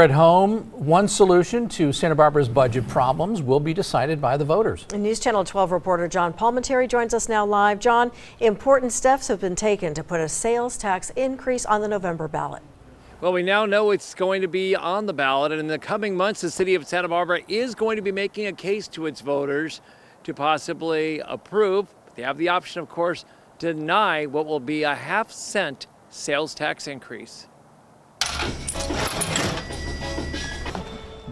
At home, one solution to Santa Barbara's budget problems will be decided by the voters. And News Channel 12 reporter John Palmentary joins us now live. John, important steps have been taken to put a sales tax increase on the November ballot. Well, we now know it's going to be on the ballot, and in the coming months, the city of Santa Barbara is going to be making a case to its voters to possibly approve. They have the option, of course, to deny what will be a half-cent sales tax increase.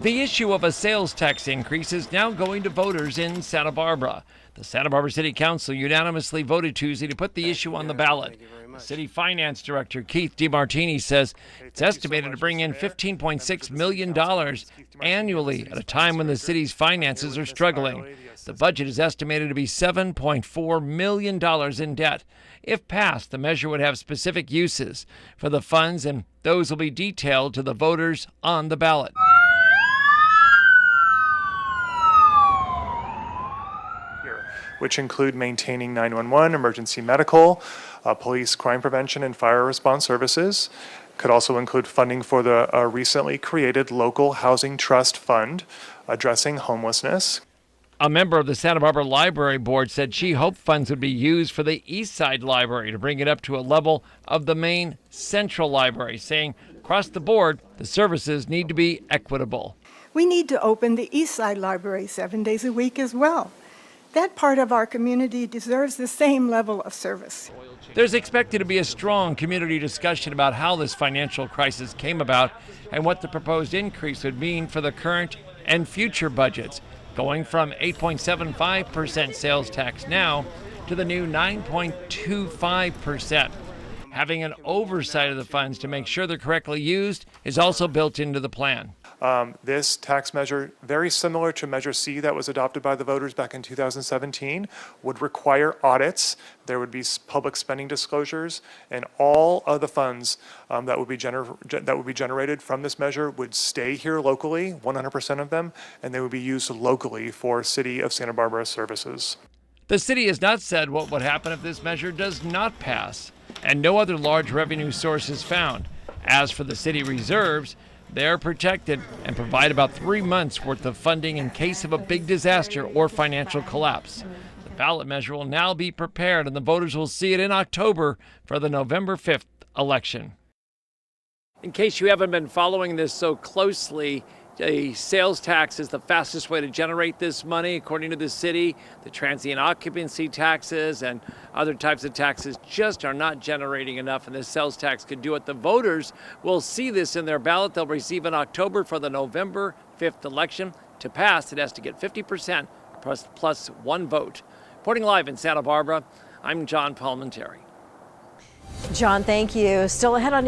The issue of a sales tax increase is now going to voters in Santa Barbara. The Santa Barbara City Council unanimously voted Tuesday to put the issue on the ballot. The City Finance Director Keith DeMartini says it's estimated to bring in $15.6 million annually at a time when the city's finances are struggling. The budget is estimated to be $7.4 million in debt. If passed, the measure would have specific uses for the funds, and those will be detailed to the voters on the ballot. Which include maintaining 911, emergency medical, police crime prevention and fire response services. Could also include funding for the recently created local housing trust fund addressing homelessness. A member of the Santa Barbara Library Board said she hoped funds would be used for the East Side Library to bring it up to a level of the main Central Library, saying across the board, the services need to be equitable. We need to open the East Side Library 7 days a week as well. That part of our community deserves the same level of service. There's expected to be a strong community discussion about how this financial crisis came about and what the proposed increase would mean for the current and future budgets, going from 8.75% sales tax now to the new 9.25%. Having an oversight of the funds to make sure they're correctly used is also built into the plan. This tax measure, very similar to Measure C that was adopted by the voters back in 2017, would require audits. There would be public spending disclosures, and all of the funds that would be generated from this measure would stay here locally, 100% of them, and they would be used locally for City of Santa Barbara services. The city has not said what would happen if this measure does not pass, and no other large revenue source is found. As for the city reserves, they're protected and provide about 3 months worth of funding in case of a big disaster or financial collapse. The ballot measure will now be prepared, and the voters will see it in October for the November 5th election. In case you haven't been following this so closely, a sales tax is the fastest way to generate this money, according to the city. The transient occupancy taxes and other types of taxes just are not generating enough, and this sales tax could do it. The voters will see this in their ballot. They'll receive in October for the November 5th election. To pass, it has to get 50% plus one vote. Reporting live in Santa Barbara, I'm John Palmentary. John, thank you. Still ahead on